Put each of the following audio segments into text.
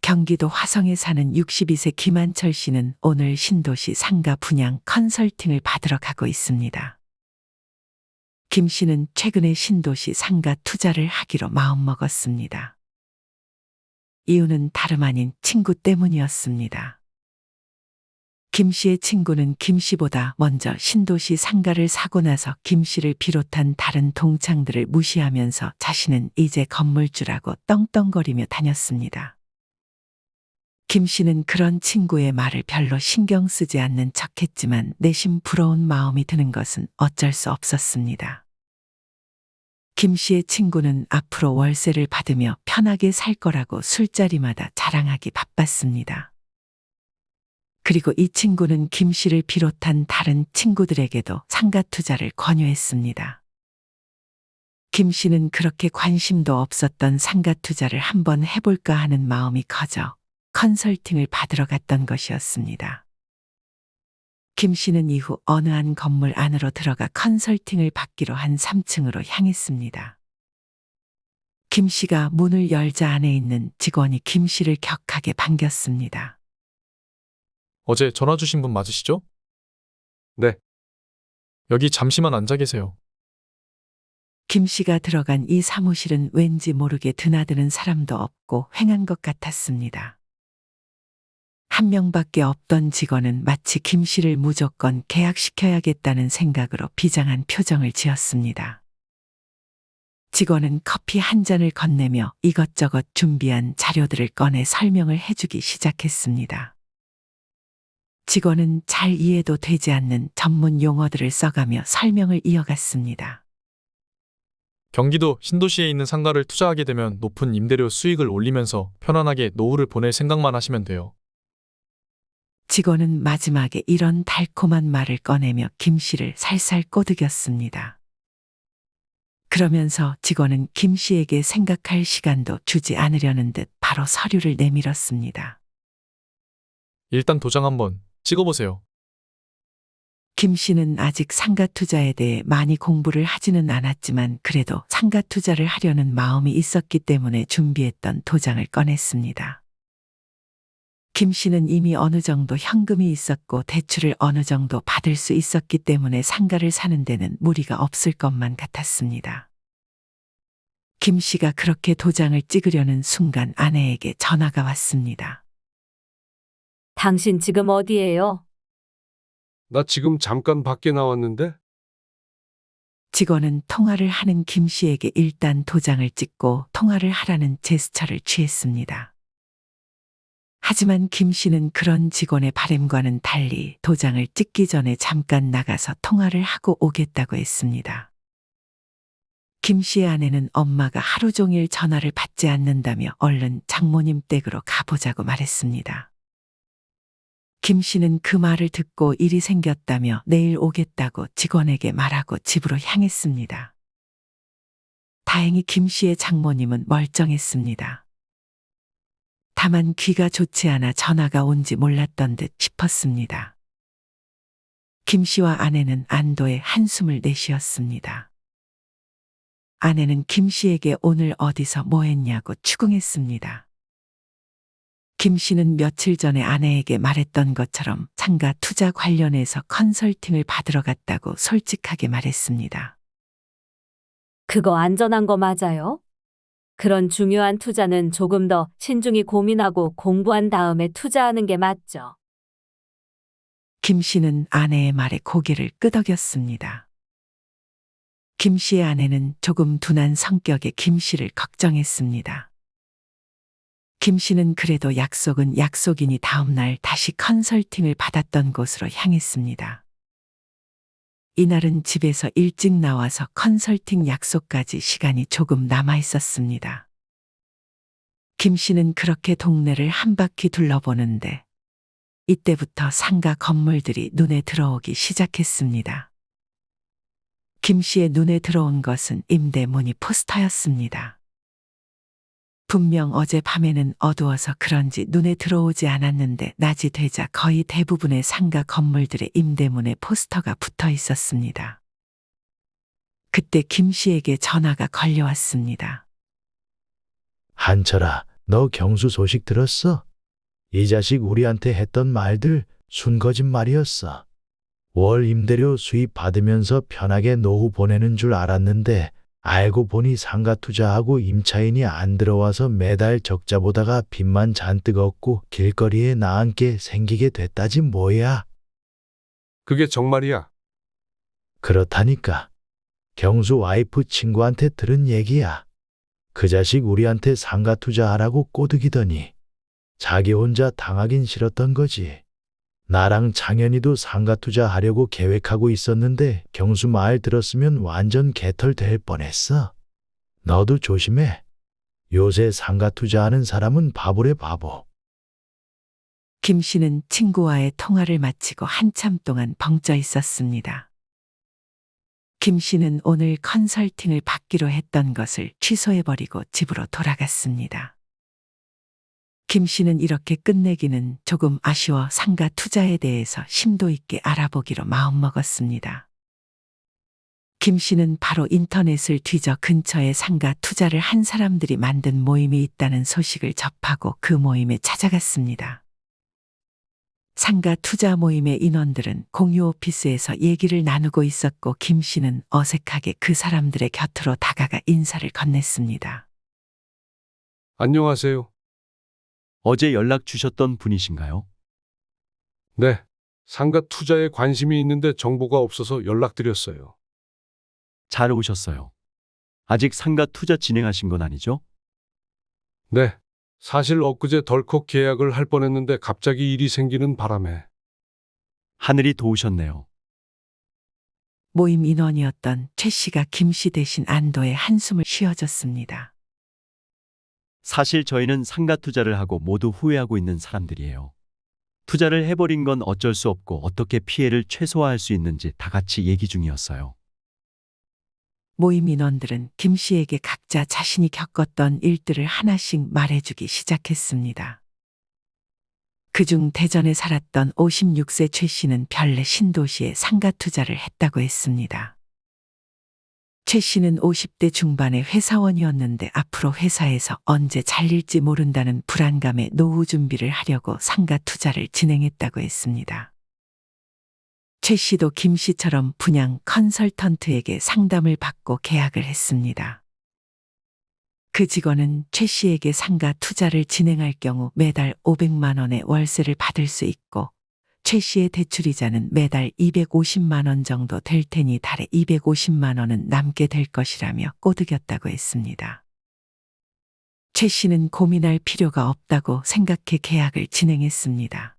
경기도 화성에 사는 62세 김한철 씨는 오늘 신도시 상가 분양 컨설팅을 받으러 가고 있습니다. 김 씨는 최근에 신도시 상가 투자를 하기로 마음먹었습니다. 이유는 다름 아닌 친구 때문이었습니다. 김 씨의 친구는 김 씨보다 먼저 신도시 상가를 사고 나서 김 씨를 비롯한 다른 동창들을 무시하면서 자신은 이제 건물주라고 떵떵거리며 다녔습니다. 김 씨는 그런 친구의 말을 별로 신경 쓰지 않는 척했지만 내심 부러운 마음이 드는 것은 어쩔 수 없었습니다. 김 씨의 친구는 앞으로 월세를 받으며 편하게 살 거라고 술자리마다 자랑하기 바빴습니다. 그리고 이 친구는 김 씨를 비롯한 다른 친구들에게도 상가 투자를 권유했습니다. 김 씨는 그렇게 관심도 없었던 상가 투자를 한번 해볼까 하는 마음이 커져 컨설팅을 받으러 갔던 것이었습니다. 김 씨는 이후 어느 한 건물 안으로 들어가 컨설팅을 받기로 한 3층으로 향했습니다. 김 씨가 문을 열자 안에 있는 직원이 김 씨를 격하게 반겼습니다. 어제 전화 주신 분 맞으시죠? 네. 여기 잠시만 앉아 계세요. 김 씨가 들어간 이 사무실은 왠지 모르게 드나드는 사람도 없고 휑한 것 같았습니다. 한 명밖에 없던 직원은 마치 김 씨를 무조건 계약시켜야겠다는 생각으로 비장한 표정을 지었습니다. 직원은 커피 한 잔을 건네며 이것저것 준비한 자료들을 꺼내 설명을 해주기 시작했습니다. 직원은 잘 이해도 되지 않는 전문 용어들을 써가며 설명을 이어갔습니다. 경기도 신도시에 있는 상가를 투자하게 되면 높은 임대료 수익을 올리면서 편안하게 노후를 보낼 생각만 하시면 돼요. 직원은 마지막에 이런 달콤한 말을 꺼내며 김 씨를 살살 꼬드겼습니다. 그러면서 직원은 김 씨에게 생각할 시간도 주지 않으려는 듯 바로 서류를 내밀었습니다. 일단 도장 한번 찍어보세요. 김 씨는 아직 상가 투자에 대해 많이 공부를 하지는 않았지만 그래도 상가 투자를 하려는 마음이 있었기 때문에 준비했던 도장을 꺼냈습니다. 김 씨는 이미 어느 정도 현금이 있었고 대출을 어느 정도 받을 수 있었기 때문에 상가를 사는 데는 무리가 없을 것만 같았습니다. 김 씨가 그렇게 도장을 찍으려는 순간 아내에게 전화가 왔습니다. 당신 지금 어디예요? 나 지금 잠깐 밖에 나왔는데? 직원은 통화를 하는 김 씨에게 일단 도장을 찍고 통화를 하라는 제스처를 취했습니다. 하지만 김 씨는 그런 직원의 바람과는 달리 도장을 찍기 전에 잠깐 나가서 통화를 하고 오겠다고 했습니다. 김 씨의 아내는 엄마가 하루 종일 전화를 받지 않는다며 얼른 장모님 댁으로 가보자고 말했습니다. 김 씨는 그 말을 듣고 일이 생겼다며 내일 오겠다고 직원에게 말하고 집으로 향했습니다. 다행히 김 씨의 장모님은 멀쩡했습니다. 다만 귀가 좋지 않아 전화가 온지 몰랐던 듯 싶었습니다. 김 씨와 아내는 안도의 한숨을 내쉬었습니다. 아내는 김 씨에게 오늘 어디서 뭐 했냐고 추궁했습니다. 김 씨는 며칠 전에 아내에게 말했던 것처럼 상가 투자 관련해서 컨설팅을 받으러 갔다고 솔직하게 말했습니다. 그거 안전한 거 맞아요? 그런 중요한 투자는 조금 더 신중히 고민하고 공부한 다음에 투자하는 게 맞죠. 김 씨는 아내의 말에 고개를 끄덕였습니다. 김 씨의 아내는 조금 둔한 성격의 김 씨를 걱정했습니다. 김 씨는 그래도 약속은 약속이니 다음 날 다시 컨설팅을 받았던 곳으로 향했습니다. 이날은 집에서 일찍 나와서 컨설팅 약속까지 시간이 조금 남아 있었습니다. 김 씨는 그렇게 동네를 한 바퀴 둘러보는데 이때부터 상가 건물들이 눈에 들어오기 시작했습니다. 김 씨의 눈에 들어온 것은 임대 문의 포스터였습니다. 분명 어젯밤에는 어두워서 그런지 눈에 들어오지 않았는데 낮이 되자 거의 대부분의 상가 건물들의 임대문에 포스터가 붙어 있었습니다. 그때 김 씨에게 전화가 걸려왔습니다. 한철아, 너 경수 소식 들었어? 이 자식 우리한테 했던 말들 순 거짓말이었어. 월 임대료 수입 받으면서 편하게 노후 보내는 줄 알았는데 알고 보니 상가 투자하고 임차인이 안 들어와서 매달 적자 보다가 빚만 잔뜩 얻고 길거리에 나앉게 생기게 됐다지 뭐야. 그게 정말이야. 그렇다니까. 경수 와이프 친구한테 들은 얘기야. 그 자식 우리한테 상가 투자하라고 꼬드기더니 자기 혼자 당하긴 싫었던 거지. 나랑 창현이도 상가 투자하려고 계획하고 있었는데 경수 말 들었으면 완전 개털 될 뻔했어. 너도 조심해. 요새 상가 투자하는 사람은 바보래 바보. 김 씨는 친구와의 통화를 마치고 한참 동안 벙쪄 있었습니다. 김 씨는 오늘 컨설팅을 받기로 했던 것을 취소해버리고 집으로 돌아갔습니다. 김 씨는 이렇게 끝내기는 조금 아쉬워 상가 투자에 대해서 심도 있게 알아보기로 마음먹었습니다. 김 씨는 바로 인터넷을 뒤져 근처에 상가 투자를 한 사람들이 만든 모임이 있다는 소식을 접하고 그 모임에 찾아갔습니다. 상가 투자 모임의 인원들은 공유 오피스에서 얘기를 나누고 있었고 김 씨는 어색하게 그 사람들의 곁으로 다가가 인사를 건넸습니다. 안녕하세요. 어제 연락 주셨던 분이신가요? 네. 상가 투자에 관심이 있는데 정보가 없어서 연락드렸어요. 잘 오셨어요. 아직 상가 투자 진행하신 건 아니죠? 네. 사실 엊그제 덜컥 계약을 할 뻔했는데 갑자기 일이 생기는 바람에. 하늘이 도우셨네요. 모임 인원이었던 최 씨가 김 씨 대신 안도의 한숨을 쉬어줬습니다. 사실 저희는 상가 투자를 하고 모두 후회하고 있는 사람들이에요. 투자를 해버린 건 어쩔 수 없고 어떻게 피해를 최소화할 수 있는지 다 같이 얘기 중이었어요. 모임 인원들은 김 씨에게 각자 자신이 겪었던 일들을 하나씩 말해주기 시작했습니다. 그중 대전에 살았던 56세 최 씨는 별내 신도시에 상가 투자를 했다고 했습니다. 최 씨는 50대 중반의 회사원이었는데 앞으로 회사에서 언제 잘릴지 모른다는 불안감에 노후 준비를 하려고 상가 투자를 진행했다고 했습니다. 최 씨도 김 씨처럼 분양 컨설턴트에게 상담을 받고 계약을 했습니다. 그 직원은 최 씨에게 상가 투자를 진행할 경우 매달 500만 원의 월세를 받을 수 있고 최 씨의 대출이자는 매달 250만 원 정도 될 테니 달에 250만 원은 남게 될 것이라며 꼬드겼다고 했습니다. 최 씨는 고민할 필요가 없다고 생각해 계약을 진행했습니다.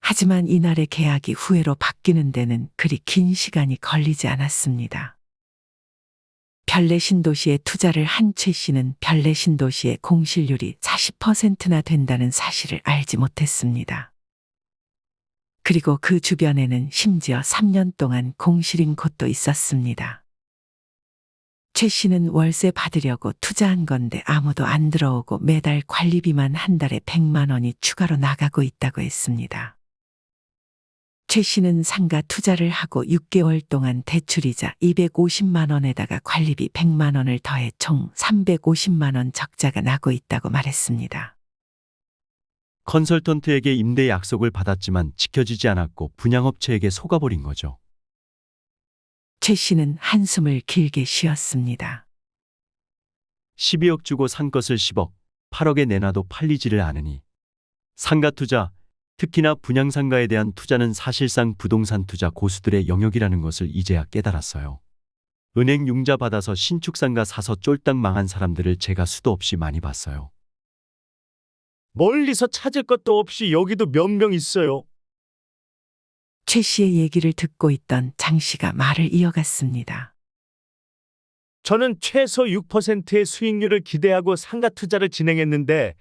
하지만 이날의 계약이 후회로 바뀌는 데는 그리 긴 시간이 걸리지 않았습니다. 별내 신도시에 투자를 한 최 씨는 별내 신도시의 공실률이 40%나 된다는 사실을 알지 못했습니다. 그리고 그 주변에는 심지어 3년 동안 공실인 곳도 있었습니다. 최 씨는 월세 받으려고 투자한 건데 아무도 안 들어오고 매달 관리비만 한 달에 100만 원이 추가로 나가고 있다고 했습니다. 최 씨는 상가 투자를 하고 6개월 동안 대출이자 250만 원에다가 관리비 100만 원을 더해 총 350만 원 적자가 나고 있다고 말했습니다. 컨설턴트에게 임대 약속을 받았지만 지켜지지 않았고 분양업체에게 속아버린 거죠. 최 씨는 한숨을 길게 쉬었습니다. 12억 주고 산 것을 10억, 8억에 내놔도 팔리지를 않으니 상가 투자, 특히나 분양상가에 대한 투자는 사실상 부동산 투자 고수들의 영역이라는 것을 이제야 깨달았어요. 은행 융자 받아서 신축상가 사서 쫄딱 망한 사람들을 제가 수도 없이 많이 봤어요. 멀리서 찾을 것도 없이 여기도 몇 명 있어요. 최 씨의 얘기를 듣고 있던 장 씨가 말을 이어갔습니다. 저는 최소 6%의 수익률을 기대하고 상가 투자를 진행했는데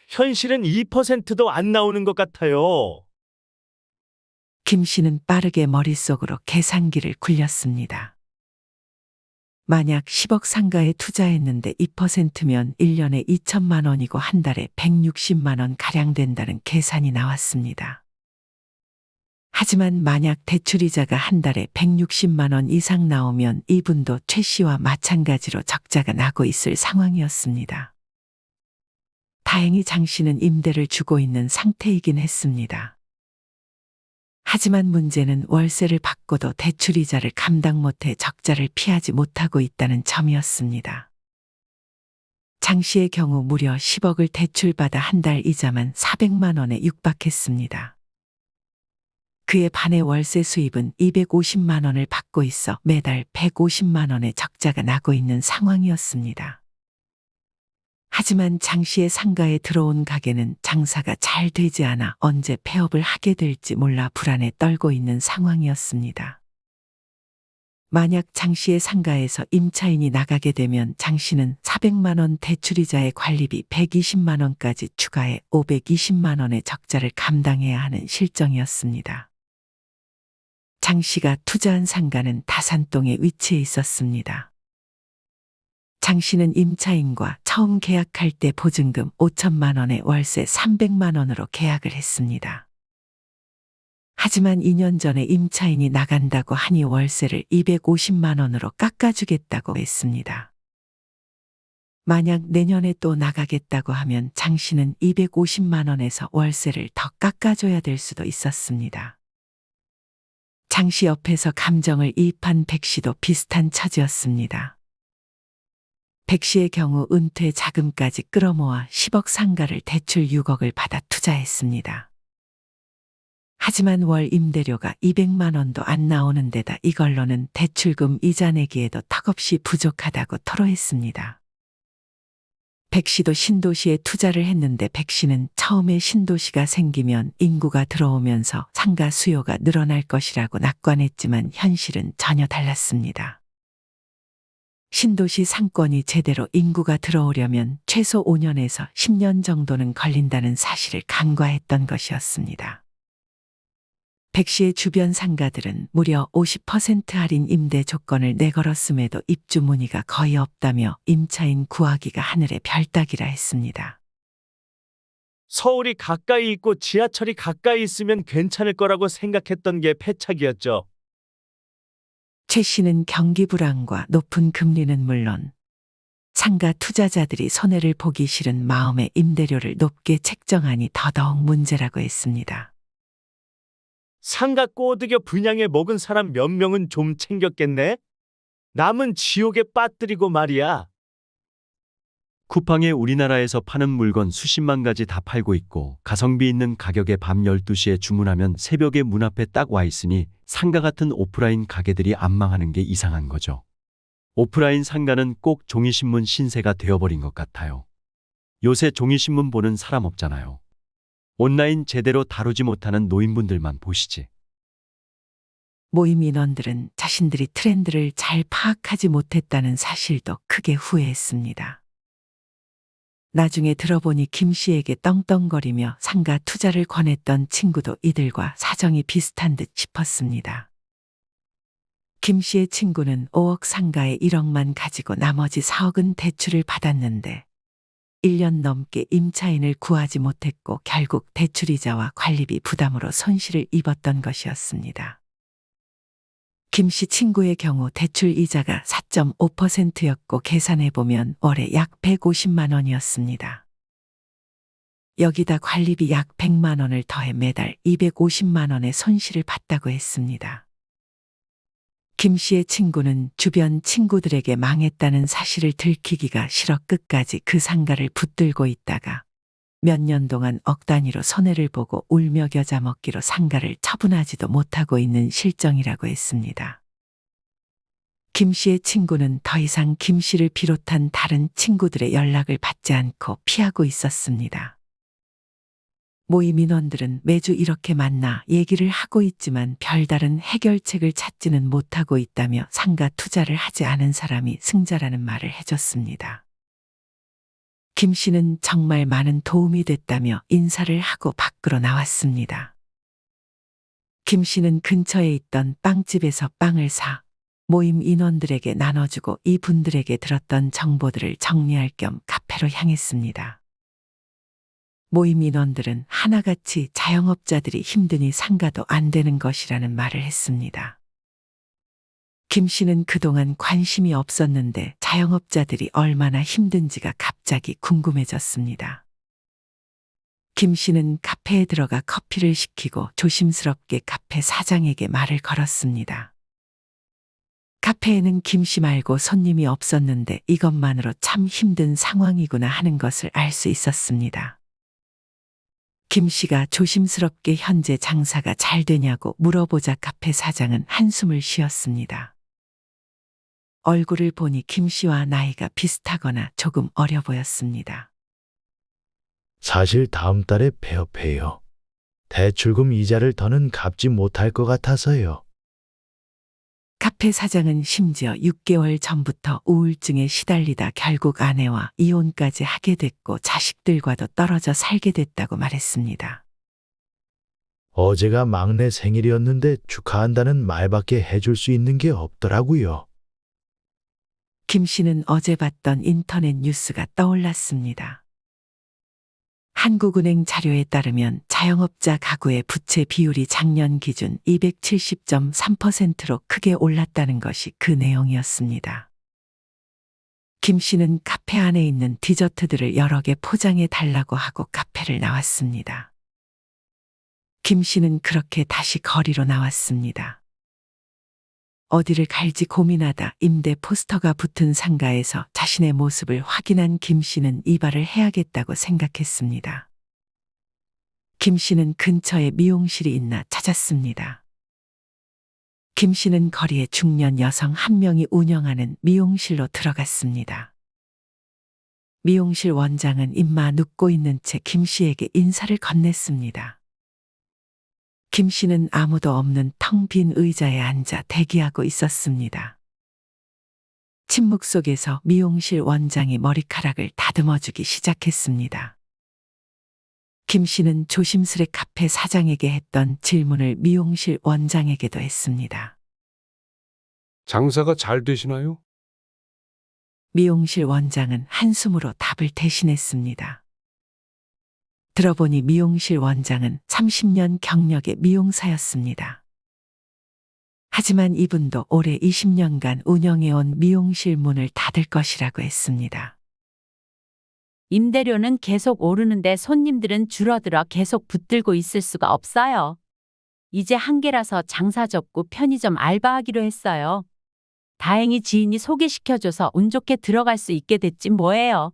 현실은 2%도 안 나오는 것 같아요. 김 씨는 빠르게 머릿속으로 계산기를 굴렸습니다. 만약 10억 상가에 투자했는데 2%면 1년에 2천만 원이고 한 달에 160만 원 가량 된다는 계산이 나왔습니다. 하지만 만약 대출이자가 한 달에 160만 원 이상 나오면 이분도 최 씨와 마찬가지로 적자가 나고 있을 상황이었습니다. 다행히 장 씨는 임대를 주고 있는 상태이긴 했습니다. 하지만 문제는 월세를 받고도 대출이자를 감당 못해 적자를 피하지 못하고 있다는 점이었습니다. 장 씨의 경우 무려 10억을 대출받아 한 달 이자만 400만 원에 육박했습니다. 그에 반해 월세 수입은 250만 원을 받고 있어 매달 150만 원의 적자가 나고 있는 상황이었습니다. 하지만 장 씨의 상가에 들어온 가게는 장사가 잘 되지 않아 언제 폐업을 하게 될지 몰라 불안에 떨고 있는 상황이었습니다. 만약 장 씨의 상가에서 임차인이 나가게 되면 장 씨는 400만 원 대출이자의 관리비 120만 원까지 추가해 520만 원의 적자를 감당해야 하는 실정이었습니다. 장 씨가 투자한 상가는 다산동에 위치해 있었습니다. 장 씨는 임차인과 처음 계약할 때 보증금 5천만 원에 월세 300만 원으로 계약을 했습니다. 하지만 2년 전에 임차인이 나간다고 하니 월세를 250만 원으로 깎아주겠다고 했습니다. 만약 내년에 또 나가겠다고 하면 장 씨는 250만 원에서 월세를 더 깎아줘야 될 수도 있었습니다. 장 씨 옆에서 감정을 이입한 백 씨도 비슷한 처지였습니다. 백 씨의 경우 은퇴 자금까지 끌어모아 10억 상가를 대출 6억을 받아 투자했습니다. 하지만 월 임대료가 200만 원도 안 나오는 데다 이걸로는 대출금 이자 내기에도 턱없이 부족하다고 토로했습니다. 백 씨도 신도시에 투자를 했는데 백 씨는 처음에 신도시가 생기면 인구가 들어오면서 상가 수요가 늘어날 것이라고 낙관했지만 현실은 전혀 달랐습니다. 신도시 상권이 제대로 인구가 들어오려면 최소 5년에서 10년 정도는 걸린다는 사실을 간과했던 것이었습니다. 백 씨의 주변 상가들은 무려 50% 할인 임대 조건을 내걸었음에도 입주 문의가 거의 없다며 임차인 구하기가 하늘의 별 따기라 했습니다. 서울이 가까이 있고 지하철이 가까이 있으면 괜찮을 거라고 생각했던 게 패착이었죠. 최 씨는 경기 불황과 높은 금리는 물론 상가 투자자들이 손해를 보기 싫은 마음에 임대료를 높게 책정하니 더더욱 문제라고 했습니다. 상가 꼬드겨 분양해 먹은 사람 몇 명은 좀 챙겼겠네? 남은 지옥에 빠뜨리고 말이야. 쿠팡에 우리나라에서 파는 물건 수십만 가지 다 팔고 있고 가성비 있는 가격에 밤 12시에 주문하면 새벽에 문 앞에 딱 와 있으니 상가 같은 오프라인 가게들이 안 망하는 게 이상한 거죠. 오프라인 상가는 꼭 종이신문 신세가 되어버린 것 같아요. 요새 종이신문 보는 사람 없잖아요. 온라인 제대로 다루지 못하는 노인분들만 보시지. 모임 인원들은 자신들이 트렌드를 잘 파악하지 못했다는 사실도 크게 후회했습니다. 나중에 들어보니 김 씨에게 떵떵거리며 상가 투자를 권했던 친구도 이들과 사정이 비슷한 듯 싶었습니다. 김 씨의 친구는 5억 상가에 1억만 가지고 나머지 4억은 대출을 받았는데 1년 넘게 임차인을 구하지 못했고 결국 대출이자와 관리비 부담으로 손실을 입었던 것이었습니다. 김 씨 친구의 경우 대출 이자가 4.5%였고 계산해보면 월에 약 150만 원이었습니다. 여기다 관리비 약 100만 원을 더해 매달 250만 원의 손실을 봤다고 했습니다. 김 씨의 친구는 주변 친구들에게 망했다는 사실을 들키기가 싫어 끝까지 그 상가를 붙들고 있다가 몇 년 동안 억 단위로 손해를 보고 울며 겨자 먹기로 상가를 처분하지도 못하고 있는 실정이라고 했습니다. 김 씨의 친구는 더 이상 김 씨를 비롯한 다른 친구들의 연락을 받지 않고 피하고 있었습니다. 모임 인원들은 매주 이렇게 만나 얘기를 하고 있지만 별다른 해결책을 찾지는 못하고 있다며 상가 투자를 하지 않은 사람이 승자라는 말을 해줬습니다. 김 씨는 정말 많은 도움이 됐다며 인사를 하고 밖으로 나왔습니다. 김 씨는 근처에 있던 빵집에서 빵을 사 모임 인원들에게 나눠주고 이분들에게 들었던 정보들을 정리할 겸 카페로 향했습니다. 모임 인원들은 하나같이 자영업자들이 힘드니 상가도 안 되는 것이라는 말을 했습니다. 김 씨는 그동안 관심이 없었는데 자영업자들이 얼마나 힘든지가 갑자기 궁금해졌습니다. 김 씨는 카페에 들어가 커피를 시키고 조심스럽게 카페 사장에게 말을 걸었습니다. 카페에는 김 씨 말고 손님이 없었는데 이것만으로 참 힘든 상황이구나 하는 것을 알 수 있었습니다. 김 씨가 조심스럽게 현재 장사가 잘 되냐고 물어보자 카페 사장은 한숨을 쉬었습니다. 얼굴을 보니 김 씨와 나이가 비슷하거나 조금 어려 보였습니다. 사실 다음 달에 폐업해요. 대출금 이자를 더는 갚지 못할 것 같아서요. 카페 사장은 심지어 6개월 전부터 우울증에 시달리다 결국 아내와 이혼까지 하게 됐고 자식들과도 떨어져 살게 됐다고 말했습니다. 어제가 막내 생일이었는데 축하한다는 말밖에 해줄 수 있는 게 없더라고요. 김 씨는 어제 봤던 인터넷 뉴스가 떠올랐습니다. 한국은행 자료에 따르면 자영업자 가구의 부채 비율이 작년 기준 270.3%로 크게 올랐다는 것이 그 내용이었습니다. 김 씨는 카페 안에 있는 디저트들을 여러 개 포장해 달라고 하고 카페를 나왔습니다. 김 씨는 그렇게 다시 거리로 나왔습니다. 어디를 갈지 고민하다 임대 포스터가 붙은 상가에서 자신의 모습을 확인한 김 씨는 이발을 해야겠다고 생각했습니다. 김 씨는 근처에 미용실이 있나 찾았습니다. 김 씨는 거리에 중년 여성 한 명이 운영하는 미용실로 들어갔습니다. 미용실 원장은 입마 눕고 있는 채 김 씨에게 인사를 건넸습니다. 김 씨는 아무도 없는 텅 빈 의자에 앉아 대기하고 있었습니다. 침묵 속에서 미용실 원장이 머리카락을 다듬어주기 시작했습니다. 김 씨는 조심스레 카페 사장에게 했던 질문을 미용실 원장에게도 했습니다. 장사가 잘 되시나요? 미용실 원장은 한숨으로 답을 대신했습니다. 들어보니 미용실 원장은 30년 경력의 미용사였습니다. 하지만 이분도 올해 20년간 운영해온 미용실 문을 닫을 것이라고 했습니다. 임대료는 계속 오르는데 손님들은 줄어들어 계속 붙들고 있을 수가 없어요. 이제 한계라서 장사 접고 편의점 알바하기로 했어요. 다행히 지인이 소개시켜줘서 운 좋게 들어갈 수 있게 됐지 뭐예요.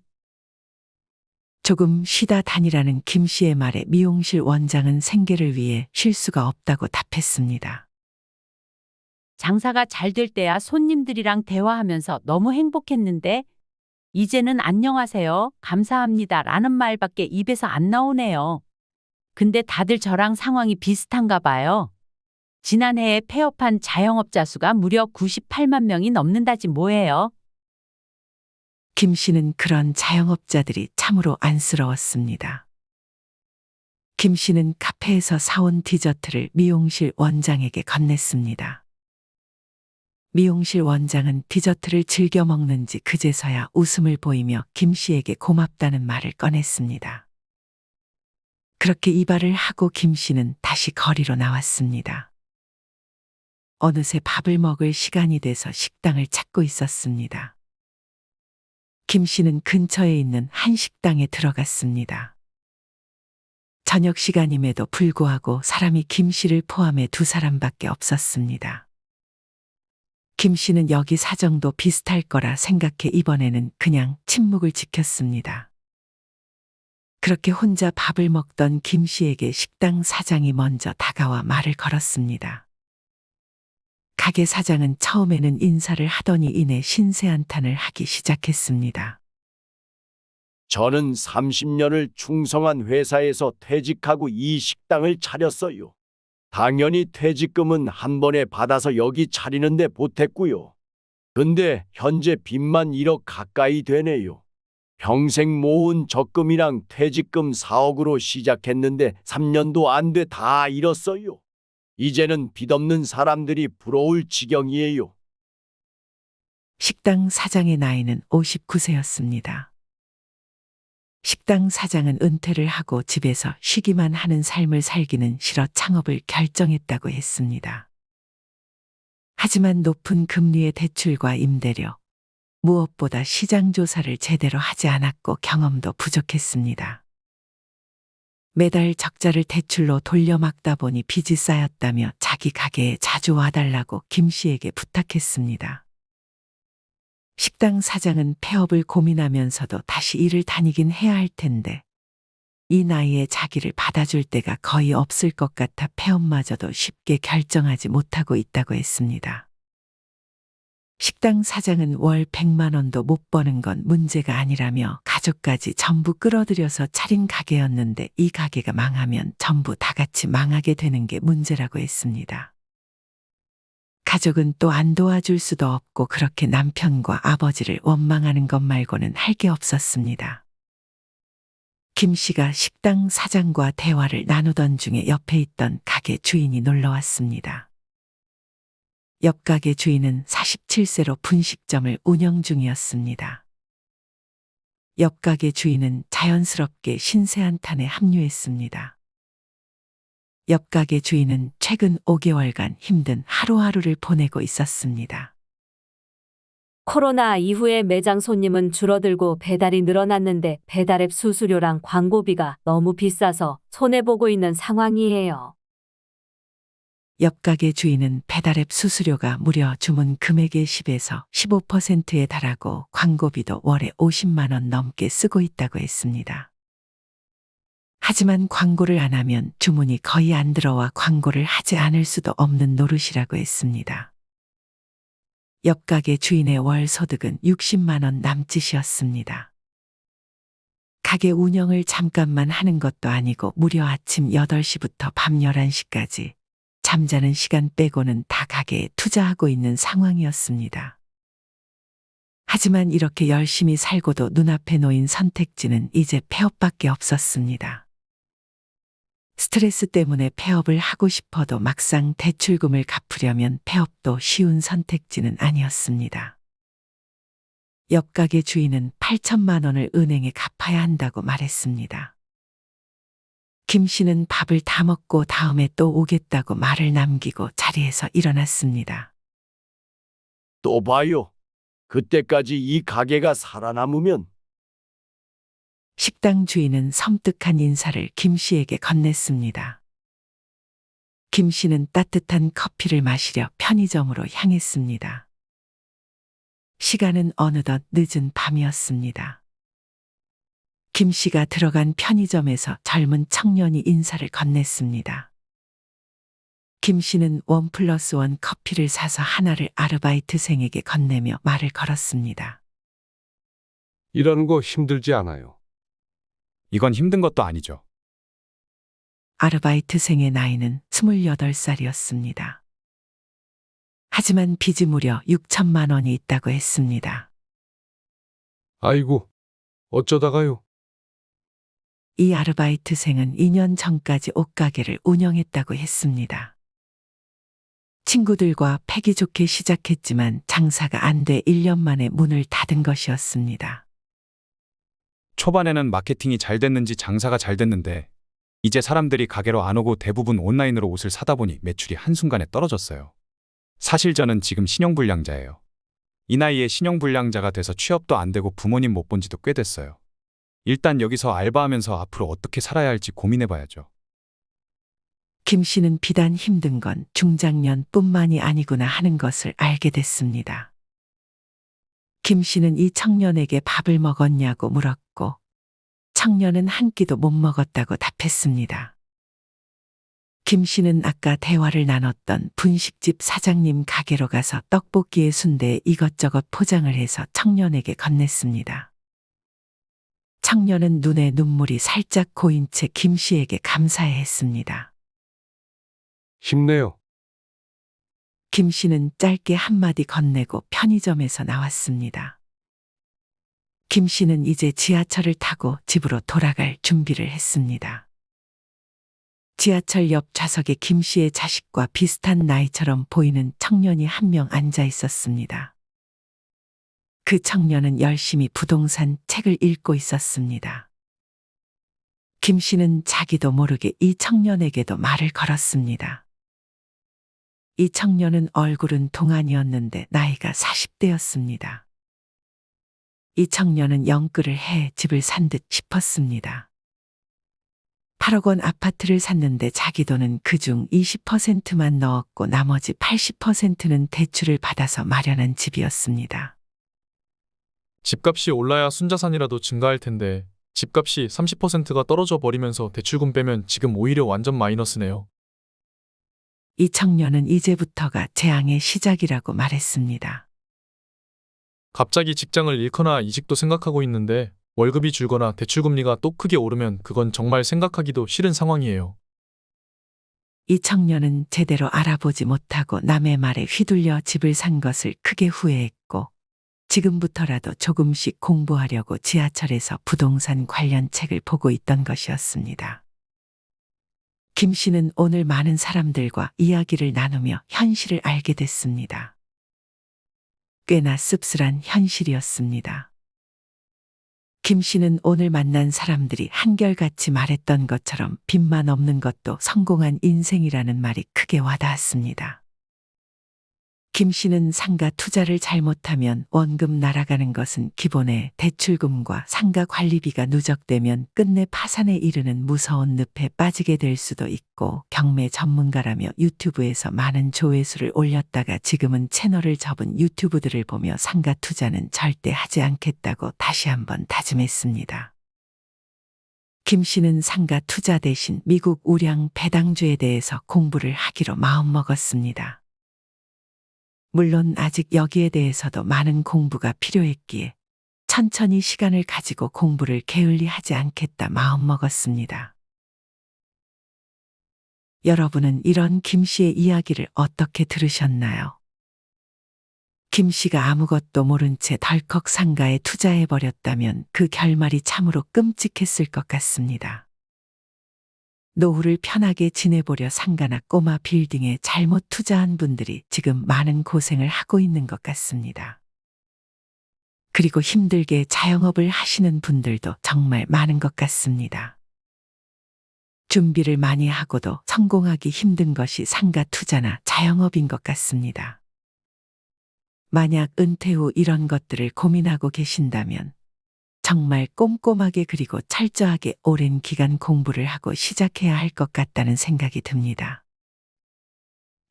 조금 쉬다 다니라는 김 씨의 말에 미용실 원장은 생계를 위해 쉴 수가 없다고 답했습니다. 장사가 잘 될 때야 손님들이랑 대화하면서 너무 행복했는데 이제는 안녕하세요, 감사합니다 라는 말밖에 입에서 안 나오네요. 근데 다들 저랑 상황이 비슷한가 봐요. 지난해에 폐업한 자영업자 수가 무려 98만 명이 넘는다지 뭐예요. 김 씨는 그런 자영업자들이 참으로 안쓰러웠습니다. 김 씨는 카페에서 사온 디저트를 미용실 원장에게 건넸습니다. 미용실 원장은 디저트를 즐겨 먹는지 그제서야 웃음을 보이며 김 씨에게 고맙다는 말을 꺼냈습니다. 그렇게 이발을 하고 김 씨는 다시 거리로 나왔습니다. 어느새 밥을 먹을 시간이 돼서 식당을 찾고 있었습니다. 김 씨는 근처에 있는 한 식당에 들어갔습니다. 저녁 시간임에도 불구하고 사람이 김 씨를 포함해 2사람밖에 없었습니다. 김 씨는 여기 사정도 비슷할 거라 생각해 이번에는 그냥 침묵을 지켰습니다. 그렇게 혼자 밥을 먹던 김 씨에게 식당 사장이 먼저 다가와 말을 걸었습니다. 가게 사장은 처음에는 인사를 하더니 이내 신세한탄을 하기 시작했습니다. 저는 30년을 충성한 회사에서 퇴직하고 이 식당을 차렸어요. 당연히 퇴직금은 한 번에 받아서 여기 차리는데 보탰고요. 근데 현재 빚만 1억 가까이 되네요. 평생 모은 적금이랑 퇴직금 4억으로 시작했는데 3년도 안 돼 다 잃었어요. 이제는 빚 없는 사람들이 부러울 지경이에요. 식당 사장의 나이는 59세였습니다. 식당 사장은 은퇴를 하고 집에서 쉬기만 하는 삶을 살기는 싫어 창업을 결정했다고 했습니다. 하지만 높은 금리의 대출과 임대료, 무엇보다 시장 조사를 제대로 하지 않았고 경험도 부족했습니다. 매달 적자를 대출로 돌려막다 보니 빚이 쌓였다며 자기 가게에 자주 와달라고 김 씨에게 부탁했습니다. 식당 사장은 폐업을 고민하면서도 다시 일을 다니긴 해야 할 텐데 이 나이에 자기를 받아줄 때가 거의 없을 것 같아 폐업마저도 쉽게 결정하지 못하고 있다고 했습니다. 식당 사장은 월 100만 원도 못 버는 건 문제가 아니라며 가족까지 전부 끌어들여서 차린 가게였는데 이 가게가 망하면 전부 다 같이 망하게 되는 게 문제라고 했습니다. 가족은 또 안 도와줄 수도 없고 그렇게 남편과 아버지를 원망하는 것 말고는 할 게 없었습니다. 김 씨가 식당 사장과 대화를 나누던 중에 옆에 있던 가게 주인이 놀러 왔습니다. 옆 가게 주인은 47세로 분식점을 운영 중이었습니다. 옆 가게 주인은 자연스럽게 신세한탄에 합류했습니다. 옆 가게 주인은 최근 5개월간 힘든 하루하루를 보내고 있었습니다. 코로나 이후에 매장 손님은 줄어들고 배달이 늘어났는데 배달앱 수수료랑 광고비가 너무 비싸서 손해보고 있는 상황이에요. 옆 가게 주인은 배달앱 수수료가 무려 주문 금액의 10에서 15%에 달하고 광고비도 월에 50만 원 넘게 쓰고 있다고 했습니다. 하지만 광고를 안 하면 주문이 거의 안 들어와 광고를 하지 않을 수도 없는 노릇이라고 했습니다. 옆 가게 주인의 월 소득은 60만 원 남짓이었습니다. 가게 운영을 잠깐만 하는 것도 아니고 무려 아침 8시부터 밤 11시까지 잠자는 시간 빼고는 다 가게에 투자하고 있는 상황이었습니다. 하지만 이렇게 열심히 살고도 눈앞에 놓인 선택지는 이제 폐업밖에 없었습니다. 스트레스 때문에 폐업을 하고 싶어도 막상 대출금을 갚으려면 폐업도 쉬운 선택지는 아니었습니다. 옆 가게 주인은 8천만 원을 은행에 갚아야 한다고 말했습니다. 김 씨는 밥을 다 먹고 다음에 또 오겠다고 말을 남기고 자리에서 일어났습니다. 또 봐요. 그때까지 이 가게가 살아남으면. 식당 주인은 섬뜩한 인사를 김 씨에게 건넸습니다. 김 씨는 따뜻한 커피를 마시려 편의점으로 향했습니다. 시간은 어느덧 늦은 밤이었습니다. 김 씨가 들어간 편의점에서 젊은 청년이 인사를 건넸습니다. 김 씨는 1+1 커피를 사서 하나를 아르바이트생에게 건네며 말을 걸었습니다. 일하는 거 힘들지 않아요. 이건 힘든 것도 아니죠. 아르바이트생의 나이는 28살이었습니다. 하지만 빚이 무려 6천만 원이 있다고 했습니다. 아이고, 어쩌다가요? 이 아르바이트생은 2년 전까지 옷가게를 운영했다고 했습니다. 친구들과 패기 좋게 시작했지만 장사가 안 돼 1년 만에 문을 닫은 것이었습니다. 초반에는 마케팅이 잘 됐는지 장사가 잘 됐는데 이제 사람들이 가게로 안 오고 대부분 온라인으로 옷을 사다 보니 매출이 한순간에 떨어졌어요. 사실 저는 지금 신용불량자예요. 이 나이에 신용불량자가 돼서 취업도 안 되고 부모님 못 본 지도 꽤 됐어요. 일단 여기서 알바하면서 앞으로 어떻게 살아야 할지 고민해봐야죠. 김 씨는 비단 힘든 건 중장년뿐만이 아니구나 하는 것을 알게 됐습니다. 김 씨는 이 청년에게 밥을 먹었냐고 물었고 청년은 한 끼도 못 먹었다고 답했습니다. 김 씨는 아까 대화를 나눴던 분식집 사장님 가게로 가서 떡볶이에 순대에 이것저것 포장을 해서 청년에게 건넸습니다. 청년은 눈에 눈물이 살짝 고인 채 김 씨에게 감사해했습니다. 힘내요. 김 씨는 짧게 한마디 건네고 편의점에서 나왔습니다. 김 씨는 이제 지하철을 타고 집으로 돌아갈 준비를 했습니다. 지하철 옆 좌석에 김 씨의 자식과 비슷한 나이처럼 보이는 청년이 한 명 앉아 있었습니다. 그 청년은 열심히 부동산 책을 읽고 있었습니다. 김 씨는 자기도 모르게 이 청년에게도 말을 걸었습니다. 이 청년은 얼굴은 동안이었는데 나이가 40대였습니다. 이 청년은 영끌을 해 집을 산 듯 싶었습니다. 8억 원 아파트를 샀는데 자기 돈은 그중 20%만 넣었고 나머지 80%는 대출을 받아서 마련한 집이었습니다. 집값이 올라야 순자산이라도 증가할 텐데 집값이 30%가 떨어져 버리면서 대출금 빼면 지금 오히려 완전 마이너스네요. 이 청년은 이제부터가 재앙의 시작이라고 말했습니다. 갑자기 직장을 잃거나 이직도 생각하고 있는데 월급이 줄거나 대출금리가 또 크게 오르면 그건 정말 생각하기도 싫은 상황이에요. 이 청년은 제대로 알아보지 못하고 남의 말에 휘둘려 집을 산 것을 크게 후회했고 지금부터라도 조금씩 공부하려고 지하철에서 부동산 관련 책을 보고 있던 것이었습니다. 김 씨는 오늘 많은 사람들과 이야기를 나누며 현실을 알게 됐습니다. 꽤나 씁쓸한 현실이었습니다. 김 씨는 오늘 만난 사람들이 한결같이 말했던 것처럼 빚만 없는 것도 성공한 인생이라는 말이 크게 와닿았습니다. 김 씨는 상가 투자를 잘못하면 원금 날아가는 것은 기본에 대출금과 상가 관리비가 누적되면 끝내 파산에 이르는 무서운 늪에 빠지게 될 수도 있고 경매 전문가라며 유튜브에서 많은 조회수를 올렸다가 지금은 채널을 접은 유튜브들을 보며 상가 투자는 절대 하지 않겠다고 다시 한번 다짐했습니다. 김 씨는 상가 투자 대신 미국 우량 배당주에 대해서 공부를 하기로 마음먹었습니다. 물론 아직 여기에 대해서도 많은 공부가 필요했기에 천천히 시간을 가지고 공부를 게을리하지 않겠다 마음먹었습니다. 여러분은 이런 김 씨의 이야기를 어떻게 들으셨나요? 김 씨가 아무것도 모른 채 덜컥 상가에 투자해버렸다면 그 결말이 참으로 끔찍했을 것 같습니다. 노후를 편하게 지내보려 상가나 꼬마 빌딩에 잘못 투자한 분들이 지금 많은 고생을 하고 있는 것 같습니다. 그리고 힘들게 자영업을 하시는 분들도 정말 많은 것 같습니다. 준비를 많이 하고도 성공하기 힘든 것이 상가 투자나 자영업인 것 같습니다. 만약 은퇴 후 이런 것들을 고민하고 계신다면 정말 꼼꼼하게 그리고 철저하게 오랜 기간 공부를 하고 시작해야 할 것 같다는 생각이 듭니다.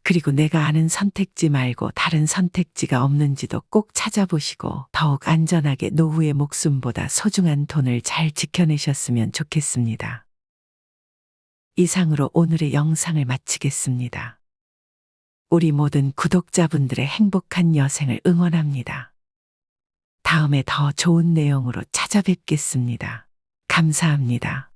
그리고 내가 아는 선택지 말고 다른 선택지가 없는지도 꼭 찾아보시고 더욱 안전하게 노후의 목숨보다 소중한 돈을 잘 지켜내셨으면 좋겠습니다. 이상으로 오늘의 영상을 마치겠습니다. 우리 모든 구독자분들의 행복한 여생을 응원합니다. 다음에 더 좋은 내용으로 찾아뵙겠습니다. 감사합니다.